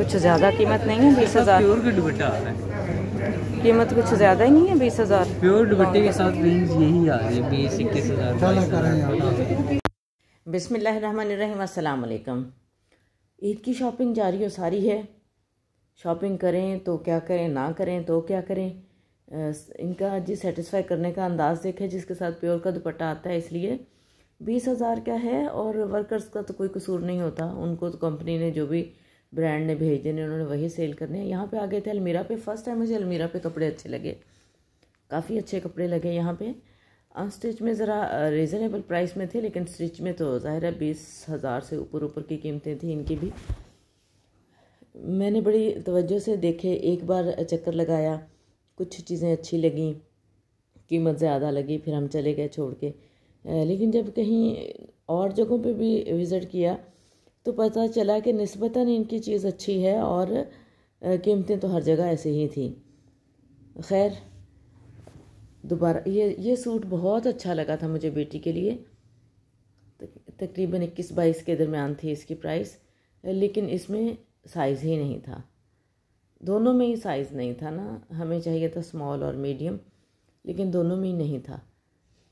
कुछ ज़्यादा कीमत नहीं है 20,000? प्योर का दुपट्टा आ रहा है, कीमत कुछ ज़्यादा ही नहीं है 20,000? प्योर दुपट्टे के साथ रेंज यही आ रही है 20-21,000। बिस्मिल्लाहिर्रहमानिर्रहीम, अस्सलाम वालेकुम। ईद की शॉपिंग जारी और सारी है। शॉपिंग करें तो क्या करें, ना करें तो क्या करें। इनका जी सेटिस्फाई करने का अंदाज़ देखें जिसके साथ प्योर का दुपट्टा आता है, इसलिए 20,000 का है। और वर्कर्स का तो कोई कसूर नहीं होता, उनको तो कंपनी ने जो भी ब्रांड ने भेजे ने उन्होंने वही सेल करने हैं। यहाँ पे आ गए थे अलमीरा पे, फर्स्ट टाइम मुझे अलमीरा पे कपड़े अच्छे लगे, काफ़ी अच्छे कपड़े लगे यहाँ पे। अनस्टिच में ज़रा रीज़नेबल प्राइस में थे, लेकिन स्टिच में तो ज़ाहिर है 20,000 से ऊपर की कीमतें थी इनकी भी। मैंने बड़ी तवज्जो से देखे, एक बार चक्कर लगाया, कुछ चीज़ें अच्छी लगीं, कीमत ज़्यादा लगी, फिर हम चले गए छोड़ के। लेकिन जब कहीं और जगहों पे भी विज़िट किया तो पता चला कि निस्बतन इनकी चीज़ अच्छी है और कीमतें तो हर जगह ऐसे ही थी। खैर, दोबारा ये सूट बहुत अच्छा लगा था मुझे बेटी के लिए। तकरीबन 21-22 के दरमियान थी इसकी प्राइस, लेकिन इसमें साइज़ ही नहीं था। दोनों में ही साइज़ नहीं था ना, हमें चाहिए था स्मॉल और मीडियम, लेकिन दोनों में ही नहीं था।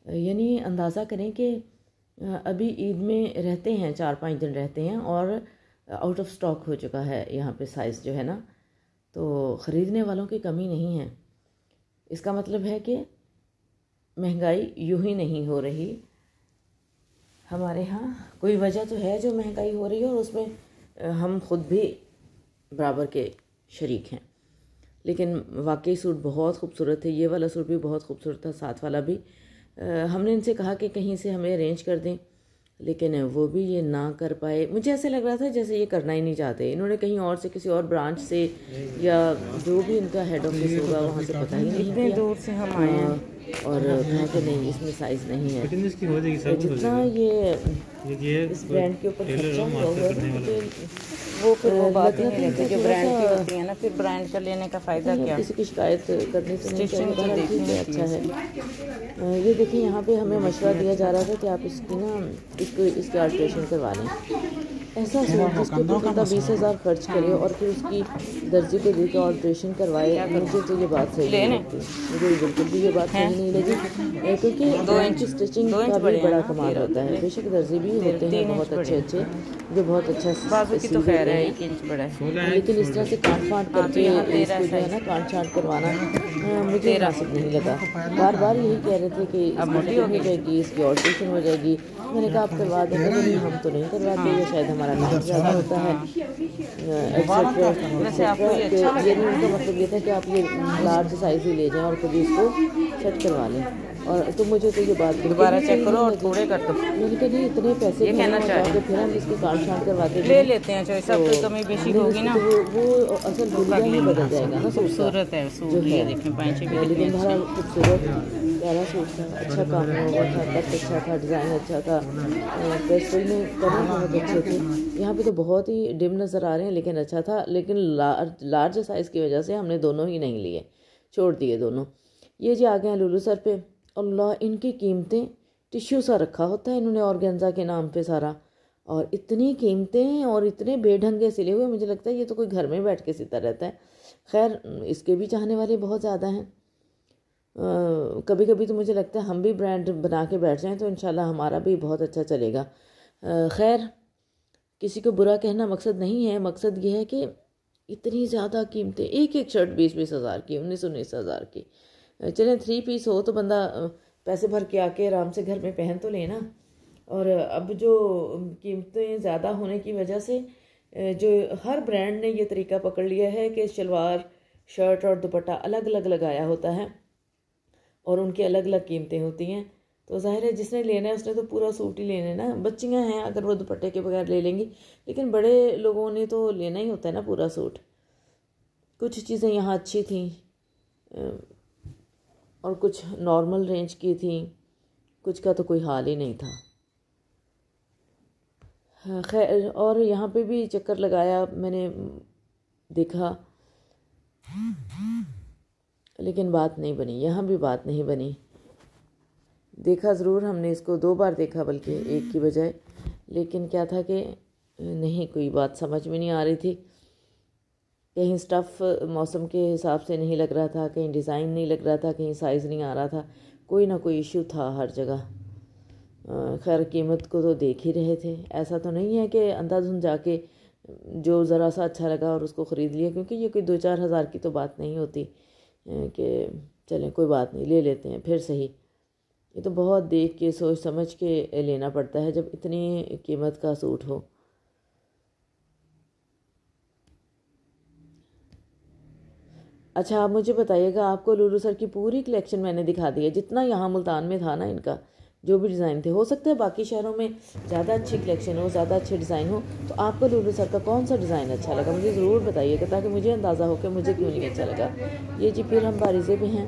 यानी अंदाज़ा करें कि अभी ईद में रहते हैं, 4-5 दिन रहते हैं और आउट ऑफ स्टॉक हो चुका है यहाँ पे साइज़ जो है ना, तो ख़रीदने वालों की कमी नहीं है। इसका मतलब है कि महंगाई यूं ही नहीं हो रही हमारे यहाँ, कोई वजह तो है जो महंगाई हो रही है और उसमें हम खुद भी बराबर के शरीक हैं। लेकिन वाकई सूट बहुत खूबसूरत है, ये वाला सूट भी बहुत खूबसूरत था, साथ वाला भी। हमने इनसे कहा कि कहीं से हमें अरेंज कर दें, लेकिन वो भी ये ना कर पाए। मुझे ऐसे लग रहा था जैसे ये करना ही नहीं चाहते, इन्होंने कहीं और से किसी और ब्रांच से या जो भी इनका हेड ऑफिस होगा वहाँ से पता ही नहीं, इतने दूर से हम आए हैं और कहा कि नहीं इसमें साइज़ नहीं है। जितना ये इस ब्रांड के ऊपर खर्चा हुआ वो फिर वो बात नहीं रहती जो ब्रांड की होती है ना, फिर ब्रांड का लेने का फ़ायदा क्या। किसी की शिकायत करनी तो नहीं चाहिए, ठीक है, अच्छा है। ये देखिए यहाँ पे हमें मशवरा दिया जा रहा था कि आप इसकी अल्ट्रेशन करवा लें। ऐसा सूट जिसके ऊपर बंदा 20,000 खर्च करे और फिर उसकी दर्जी को देकर अल्ट्रेशन करवाए, मुझे तो ये बात सही नहीं लगती। मुझे बिल्कुल भी ये बात सही नहीं लगी, क्योंकि 2 इंच स्टिचिंग का भी बड़ा कमाल होता है। बेशक दर्जी भी होते हैं बहुत अच्छे जो बहुत अच्छा तो खैर है 1 इंच बड़ा है, लेकिन इस तरह से काट फाट करके इसको जो है ना काट छाट करवाना मुझे मुनासिब नहीं लगा। बार यही कह रहे थे कि मोटी हो जाएगी, इसकी ऑल्ट्रेशन हो जाएगी। मैंने कहा आप करवा दें, नहीं हम तो नहीं करवाते, ये शायद हमारा नाम ज़्यादा होता है एक्सेट्रा। ये नहीं, उनका मतलब ये था कि आप ये लार्ज साइज़ ही ले जाएं और कभी इसको सेट करवा लें। और तो मुझे तो ये बात दोबारा चेक करो और थोड़े कर दो। मैंने कहा नहीं, इतने पैसे ये कहना चाहिए, फिर हम इसको काट छाट करवाते ले लेते हैं, चाहे सब कोई कमी बेशी होगी ना तो वो असल दुनिया ही बदल जाएगा ना। खूबसूरत है सूट, ये देखें पाँच भी, लेकिन बड़ा खूबसूरत प्यारा सूट था, अच्छा काम हुआ था, कट अच्छा था, डिज़ाइन अच्छा था, पेस्टल में कलर बहुत अच्छे थे। यहाँ पे तो बहुत ही डिम नज़र आ रहे हैं, लेकिन अच्छा था। लेकिन लार्ज साइज़ की वजह से हमने दोनों ही नहीं लिए, छोड़ दिए दोनों। ये जी आ गए हैं लुलू सर पे। अल्लाह, इनकी कीमतें टिश्यू सा रखा होता है इन्होंने ऑर्गेन्जा के नाम पे सारा, और इतनी कीमतें और इतने बेढंगे सिले हुए, मुझे लगता है ये तो कोई घर में बैठ के सिलता रहता है। खैर, इसके भी चाहने वाले बहुत ज़्यादा हैं। कभी कभी तो मुझे लगता है हम भी ब्रांड बना के बैठ जाएं तो इंशाल्लाह हमारा भी बहुत अच्छा चलेगा। खैर, किसी को बुरा कहना मकसद नहीं है, मकसद ये है कि इतनी ज़्यादा कीमतें, एक शर्ट 20,000 की, 19,000 की। चलें 3 पीस हो तो बंदा पैसे भर के आके आराम से घर में पहन तो लेना। और अब जो कीमतें ज़्यादा होने की वजह से जो हर ब्रांड ने ये तरीका पकड़ लिया है कि शलवार, शर्ट और दुपट्टा अलग अलग लगाया होता है और उनकी अलग अलग कीमतें होती हैं। तो जाहिर है जिसने लेना है उसने तो पूरा सूट ही लेना है ना। बच्चियाँ हैं अगर वो दुपट्टे के बगैर ले लेंगी, लेकिन बड़े लोगों ने तो लेना ही होता है ना पूरा सूट। कुछ चीज़ें यहाँ अच्छी थी और कुछ नॉर्मल रेंज की थी, कुछ का तो कोई हाल ही नहीं था। खैर, और यहाँ पे भी चक्कर लगाया, मैंने देखा, लेकिन बात नहीं बनी, यहाँ भी बात नहीं बनी। देखा ज़रूर हमने इसको 2 बार देखा, बल्कि एक की बजाय, लेकिन क्या था कि नहीं, कोई बात समझ में नहीं आ रही थी। कहीं स्टफ़ मौसम के हिसाब से नहीं लग रहा था, कहीं डिज़ाइन नहीं लग रहा था, कहीं साइज़ नहीं आ रहा था, कोई ना कोई इशू था हर जगह। खैर कीमत को तो देख ही रहे थे, ऐसा तो नहीं है कि अंधाधुंध जाके जो ज़रा सा अच्छा लगा और उसको ख़रीद लिया, क्योंकि ये कोई 2-4 हज़ार की तो बात नहीं होती कि चलें कोई बात नहीं ले लेते हैं फिर सही। ये तो बहुत देख के सोच समझ के लेना पड़ता है जब इतनी कीमत का सूट हो। अच्छा आप मुझे बताइएगा, आपको लुलू सर की पूरी कलेक्शन मैंने दिखा दी है, जितना यहाँ मुल्तान में था ना इनका जो भी डिज़ाइन थे। हो सकता है बाकी शहरों में ज़्यादा अच्छी कलेक्शन हो, ज़्यादा अच्छे डिज़ाइन हो, तो आपको लुलू सर का कौन सा डिज़ाइन अच्छा लगा मुझे ज़रूर बताइएगा, ताकि मुझे अंदाज़ा हो कि मुझे क्यों नहीं अच्छा लगा। ये जी फिर हम बारिशे पे हैं।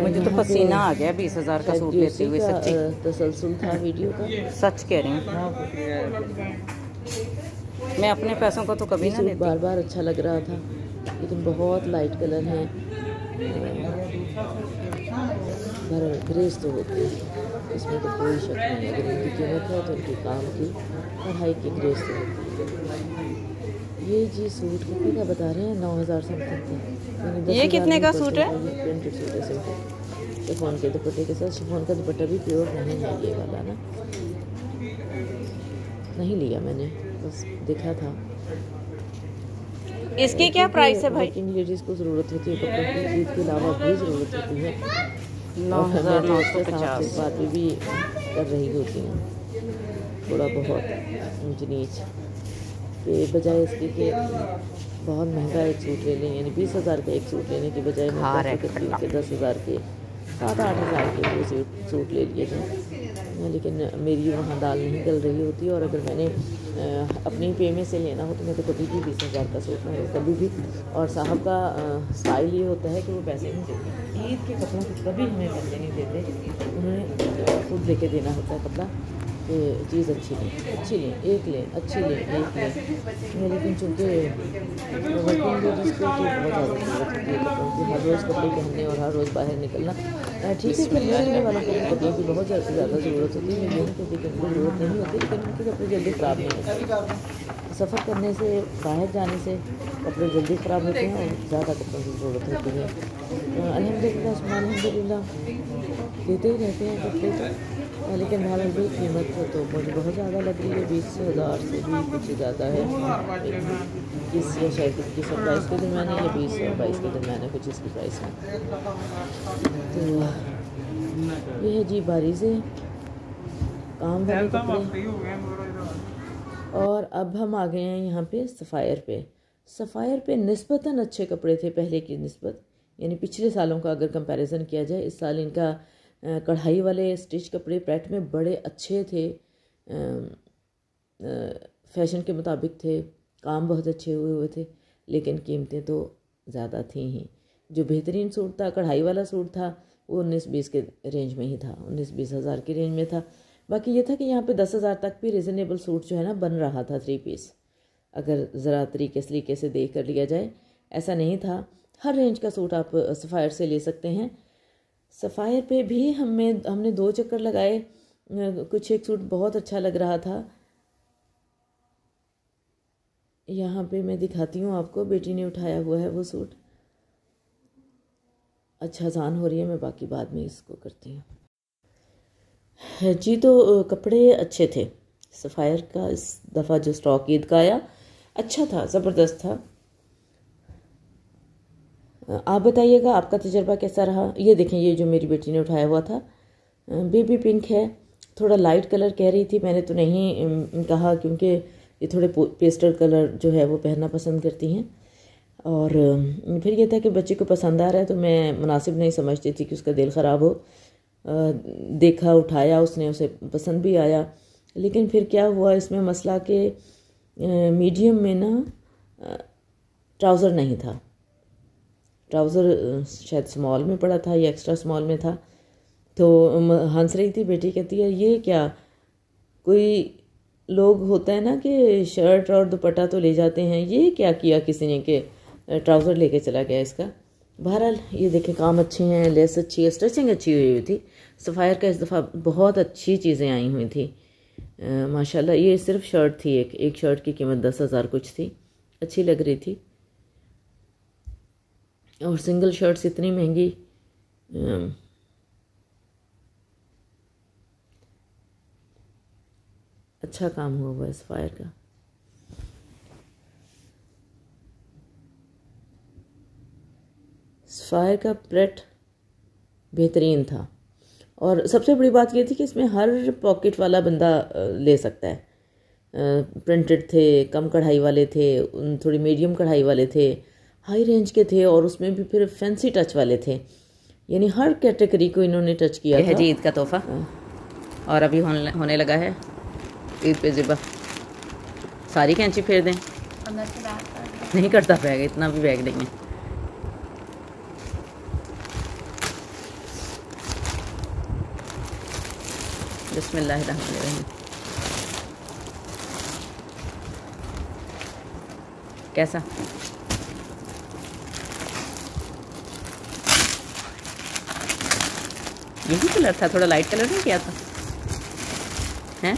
मुझे तो पसीना आ गया 20,000 का सूट लेते हुए, सच्ची तसलसल था वीडियो का, सच कह रही हूँ। मैं अपने पैसों को तो कभी ना लेती। बार बार अच्छा लग रहा था, लेकिन बहुत लाइट कलर है, ग्रेस तो होती है, इसमें तो कोई शक नहीं है। अगर इनकी कीमत है तो इनके काम की पढ़ाई की ग्रेस तो होती है। ये जी सूट कितने का बता रहे हैं? 9,000 समथिंग का। ये कितने का सूट है? ये प्रिंटेड सूट है सिंपल, शिफॉन के दुपट्टे के साथ। शिफॉन का दुपट्टा भी प्योर नहीं है ये वाला ना, नहीं लिया मैंने, बस देखा था। इसकी क्या प्राइस है भाई? वर्किंग लेडीज़ को ज़रूरत होती है कपड़ों की, ईद के अलावा भी ज़रूरत होती है। 9,950 बात भी कर रही होती हैं थोड़ा बहुत ऊंच नीच के बजाय इसके कि बहुत महंगा एक सूट ले लें, यानी 20,000 का एक सूट लेने की बजाय मैं 10,000 के 7-8 हज़ार के वो सूट ले लिए थे। लेकिन मेरी वहाँ दाल नहीं गल रही होती, और अगर मैंने अपने पे में से लेना हो तो मैं तो कभी भी 20,000 का सूट नहीं कभी भी। और साहब का स्टाइल ये होता है कि वो पैसे नहीं देते, ईद के कपड़ों को कभी हमें पैसे नहीं देते, उन्हें खुद लेके देना होता है कपड़ा कि चीज़ अच्छी लें, एक लें, अच्छी लें, एक लें। लेकिन चूँकि वर्किंग लेडीज़ को तो बहुत ज़्यादा ज़रूरत होती है कपड़ों की, हर रोज़ कपड़े पहनने और हर रोज़ बाहर निकलना। ठीक है कि रहने वालों को कपड़ों की बहुत ज़्यादा ज़रूरत होती है, नहीं कहती कि उनको ज़रूरत नहीं होती, लेकिन उनके कपड़े जल्दी ख़राब नहीं होते। सफ़र करने से, बाहर जाने से कपड़े जल्दी ख़राब होते हैं और ज़्यादा कपड़ों की ज़रूरत होती है। अल्हम्दुलिल्लाह देते ही रहते हैं कपड़े तो, लेकिन बहरहाल भी कीमत तो मुझे बहुत ज़्यादा लग रही है, 20,000 से भी कुछ ज़्यादा है। 21 या शायद 21 और 22 के दरम्यान है, या 20 और 22 के दरम्यान है कुछ इसकी प्राइस में। तो ये है जी बारीज़े काम वाले कपड़े। और अब हम आ गए हैं यहाँ पे सफ़ायर पे। सफ़ायर पे निस्बतन अच्छे कपड़े थे पहले की निस्बत, यानी पिछले सालों का अगर कंपैरिजन किया जाए। इस साल इनका कढ़ाई वाले स्टिच कपड़े पैट में बड़े अच्छे थे, फैशन के मुताबिक थे, काम बहुत अच्छे हुए थे, लेकिन कीमतें तो ज़्यादा थी ही। जो बेहतरीन सूट था, कढ़ाई वाला सूट था, वो 19-20 के रेंज में ही था, 19-20 हज़ार के रेंज में था। बाकी ये था कि यहाँ पे 10,000 तक भी रिजनेबल सूट जो है ना बन रहा था 3 पीस, अगर ज़रा तरीके से देख कर लिया जाए। ऐसा नहीं था, हर रेंज का सूट आप सफ़ायर से ले सकते हैं। सफ़ायर पे भी हमने 2 चक्कर लगाए, कुछ एक सूट बहुत अच्छा लग रहा था। यहाँ पे मैं दिखाती हूँ आपको, बेटी ने उठाया हुआ है वो सूट। अच्छा अज़ान हो रही है, मैं बाकी बाद में इसको करती हूँ जी। तो कपड़े अच्छे थे सफ़ायर का, इस दफ़ा जो स्टॉक ईद का आया अच्छा था, ज़बरदस्त था। आप बताइएगा आपका तजर्बा कैसा रहा। ये देखें, ये जो मेरी बेटी ने उठाया हुआ था बेबी पिंक है, थोड़ा लाइट कलर कह रही थी, मैंने तो नहीं कहा क्योंकि ये थोड़े पेस्टल कलर जो है वो पहनना पसंद करती हैं। और फिर ये था कि बच्चे को पसंद आ रहा है तो मैं मुनासिब नहीं समझती थी कि उसका दिल ख़राब हो। देखा, उठाया उसने, उसे पसंद भी आया। लेकिन फिर क्या हुआ इसमें मसला कि मीडियम में ना ट्राउज़र नहीं था, ट्राउज़र शायद स्मॉल में पड़ा था या एक्स्ट्रा स्मॉल में था। तो हंस रही थी बेटी, कहती है ये क्या, कोई लोग होता है ना कि शर्ट और दुपट्टा तो ले जाते हैं, ये क्या किया किसी ने कि ट्राउज़र लेके चला गया इसका। बहरहाल ये देखें, काम अच्छे हैं, लेस अच्छी है, स्टिचिंग अच्छी हुई थी। सफ़ायर का इस दफ़ा बहुत अच्छी चीज़ें आई हुई थी माशाल्लाह। ये सिर्फ शर्ट थी, एक शर्ट की कीमत 10,000 कुछ थी, अच्छी लग रही थी। और सिंगल शर्ट्स इतनी महंगी, अच्छा काम हुआ सफ़ायर का। सफ़ायर का प्रेट बेहतरीन था, और सबसे बड़ी बात ये थी कि इसमें हर पॉकेट वाला बंदा ले सकता है। प्रिंटेड थे, कम कढ़ाई वाले थे, थोड़ी मीडियम कढ़ाई वाले थे, हाई रेंज के थे, और उसमें भी फिर फैंसी टच वाले थे। यानी हर कैटेगरी को इन्होंने टच किया था। है जी ईद का तोहफा, और अभी होने लगा है ईद पे ज़िबा। सारी कैंची फेर दें, नहीं करता बैग, इतना भी बैग नहीं है। बिस्मिल्लाहिर्रहमानिर्रहीम। कैसा? यही कलर था, थोड़ा लाइट कलर नहीं किया था हैं?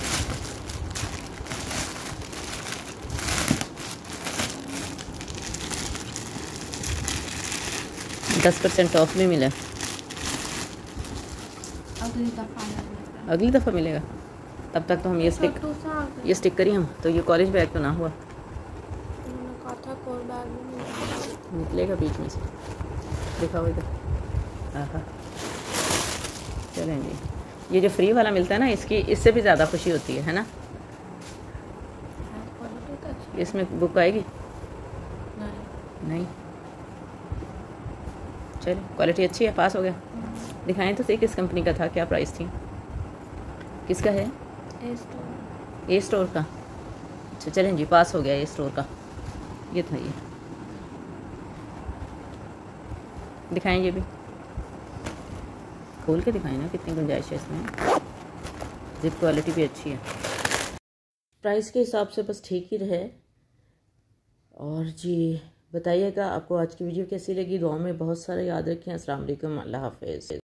%10 ऑफ में मिला। अगली दफ़ा मिलेगा, तब तक तो हम ये स्टिक करिए हम तो। ये कॉलेज बैग तो ना हुआ, निकलेगा बीच में से, दिखाओ इधर। हाँ, चलें जी। ये जो फ्री वाला मिलता है ना, इससे भी ज़्यादा खुशी होती है ना? इसमें बुक आएगी नहीं? चलो, क्वालिटी अच्छी है, पास हो गया। दिखाएं तो सही किस कंपनी का था, क्या प्राइस थी? किसका है? ए स्टोर का। अच्छा चलें जी, पास हो गया ए स्टोर का। ये था, ये दिखाएं, ये भी खोल के दिखाएं ना, कितनी गुंजाइश है इसमें। जिप क्वालिटी भी अच्छी है, प्राइस के हिसाब से बस ठीक ही रहे। और जी बताइएगा आपको आज की वीडियो कैसी लगी। दुआ में बहुत सारे याद रखें। अस्सलाम वालेकुम, अल्लाह हाफ़िज़।